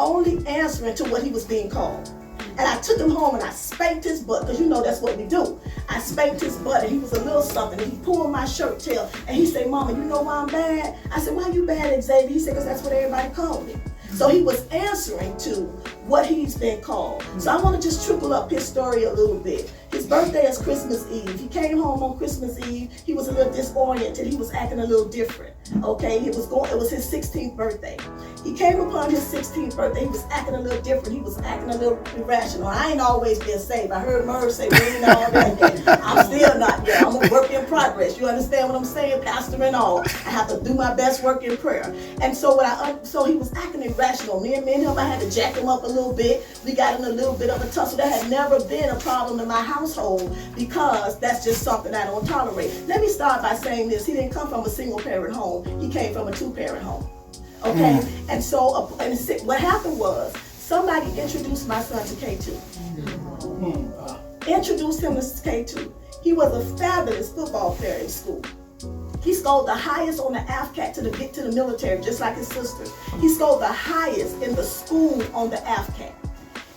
only answering to what he was being called. And I took him home and I spanked his butt, because you know that's what we do. I spanked his butt, and he was a little something, and he pulled my shirt tail, and he said, Mama, you know why I'm bad? I said, why you bad, Xavier? He said, because that's what everybody called me. So he was answering to what he's been called. So I want to just trickle up his story a little bit. His birthday is Christmas Eve. He came home on Christmas Eve. He was a little disoriented. He was acting a little different. Okay, it was his 16th birthday. He came upon his 16th birthday. He was acting a little different. He was acting a little irrational. I ain't always been saved. I heard Merv say, we ain't all that. I'm still not yet. I'm a work in progress. You understand what I'm saying, Pastor and all? I have to do my best work in prayer. And so so he was acting irrational. Me and him, I had to jack him up a little bit. We got in a little bit of a tussle. That had never been a problem in my household, because that's just something I don't tolerate. Let me start by saying this. He didn't come from a single parent home. He came from a 2-parent home. Okay? And so what happened was, somebody introduced my son to K2. Introduced him to K2. He was a fabulous football player in school. He scored the highest on the AFCAT to get to the military, just like his sisters. He scored the highest in the school on the AFCAT.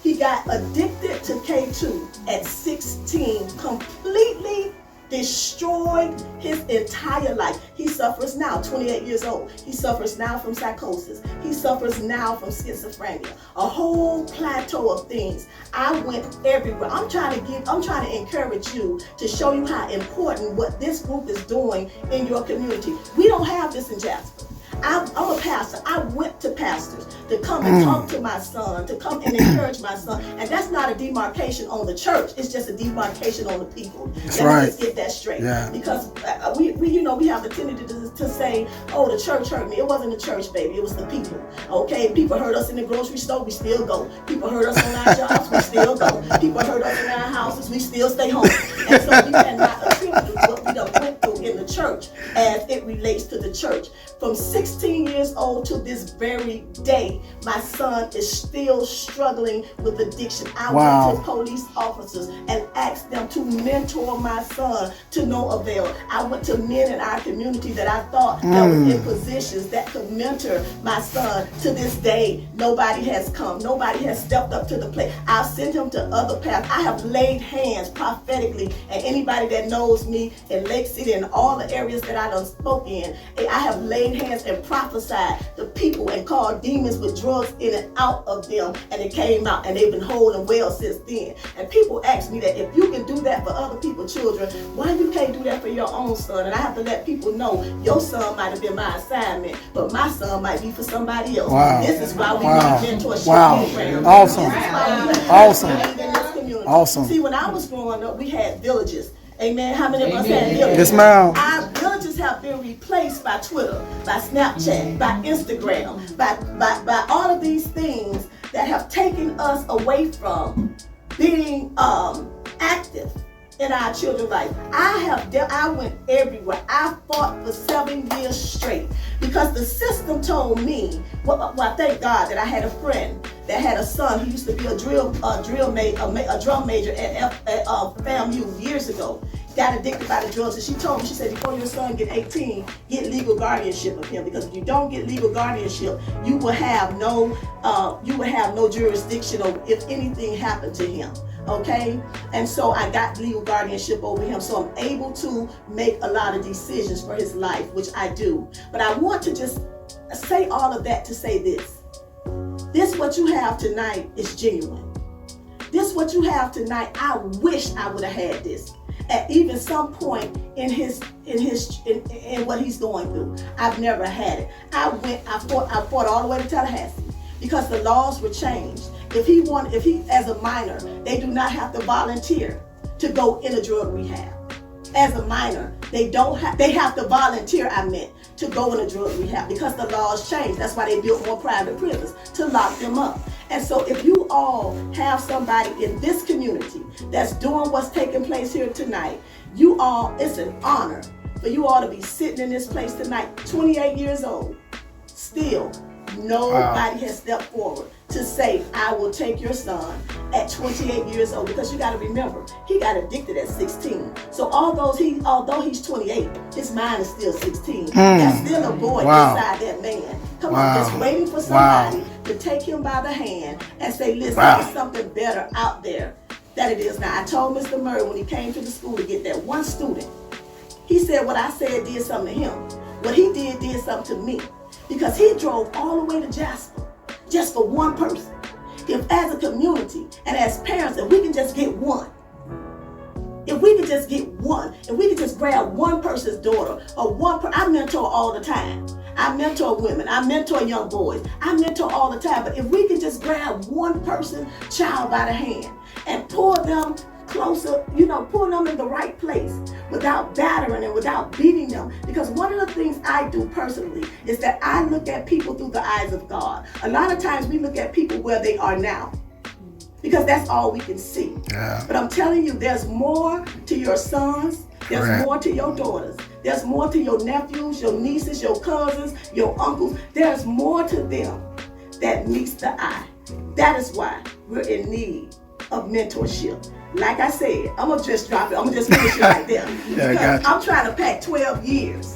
He got addicted to K2 at 16, completely destroyed his entire life. He suffers now, 28 years old. He suffers now from psychosis. He suffers now from schizophrenia. A whole plateau of things. I went everywhere. I'm trying to encourage you, to show you how important what this group is doing in your community. We don't have this in Jasper. I'm a pastor. I went to pastors to come and talk to my son, to come and encourage my son. And that's not a demarcation on the church. It's just a demarcation on the people. That's right. Let's just get that straight. Yeah. Because we have the tendency to say, oh, the church hurt me. It wasn't the church, baby. It was the people. Okay? People hurt us in the grocery store. We still go. People hurt us on our jobs. We still go. People hurt us in our houses. We still stay home. And so we cannot attribute what we done went through in the church as it relates to the church. From 16 years old to this very day, my son is still struggling with addiction. I went to police officers and asked them to mentor my son, to no avail. I went to men in our community that I thought that was in positions that could mentor my son. To this day, nobody has come. Nobody has stepped up to the plate. I've sent him to other paths. I have laid hands prophetically, and anybody that knows me in Lake City and all the areas that I done spoke in, I have laid hands and prophesied to people and called demons with drugs in and out of them, and it came out, and they've been whole and well since then. And people ask me that, if you can do that for other people's children, why you can't do that for your own son? And I have to let people know, your son might have been my assignment, but my son might be for somebody else. This is why we need mentorship programs. Awesome. See, when I was growing up, we had villages. Amen. How many of us had villages? Yes, ma'am. Our villages have been replaced by Twitter, by Snapchat, by Instagram, by all of these things that have taken us away from being active in our children's life. I went everywhere. I fought for 7 years straight because the system told me, well, thank God that I had a friend that had a son who used to be a drum major at FAMU years ago. Got addicted by the drugs, and she told me, she said, before your son get 18, get legal guardianship of him, because if you don't get legal guardianship, you will have no jurisdiction over if anything happened to him. Okay, and so I got legal guardianship over him, so I'm able to make a lot of decisions for his life, which I do. But I want to just say all of that to say this. This what you have tonight is genuine. This what you have tonight, I wish I would have had this at even some point in what he's going through. I've never had it. I fought all the way to Tallahassee because the laws were changed. If he as a minor, they do not have to volunteer to go in a drug rehab. As a minor, they have to volunteer, to go in a drug rehab because the laws changed. That's why they built more private prisons to lock them up. And so if you all have somebody in this community that's doing what's taking place here tonight, it's an honor for you all to be sitting in this place tonight, 28 years old, still. Nobody has stepped forward to say, I will take your son at 28 years old, because you got to remember, he got addicted at 16. So although he's 28, his mind is still 16. There's still a boy inside that man. Come on, just waiting for somebody to take him by the hand and say, listen, there's something better out there than it is now. I told Mr. Murray when he came to the school to get that one student, he said what I said did something to him. What he did something to me. Because he drove all the way to Jasper just for one person. If as a community and as parents, if we can just get one, if we could just get one, if we could just grab one person's daughter or I mentor all the time. I mentor women, I mentor young boys, I mentor all the time. But if we could just grab one person, child by the hand and pull them closer, pull them in the right place without battering and without beating them. Because one of the things I do personally is that I look at people through the eyes of God. A lot of times we look at people where they are now, because that's all we can see. Yeah. But I'm telling you, there's more to your sons, there's more to your daughters, there's more to your nephews, your nieces, your cousins, your uncles. There's more to them that meets the eye. That is why we're in need of mentorship. Like I said, I'm gonna just drop it. I'm gonna just finish it right there. Because I'm trying to pack 12 years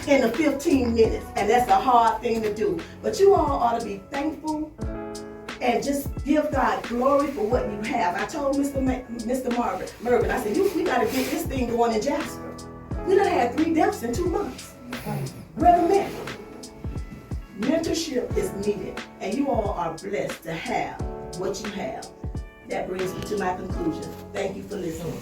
in the 15 minutes, and that's a hard thing to do. But you all ought to be thankful and just give God glory for what you have. I told Mr. Mervin, I said, we gotta get this thing going in Jasper. We done had 3 deaths in 2 months. Brother man, mentorship is needed, and you all are blessed to have what you have. That brings me to my conclusion. Thank you for listening.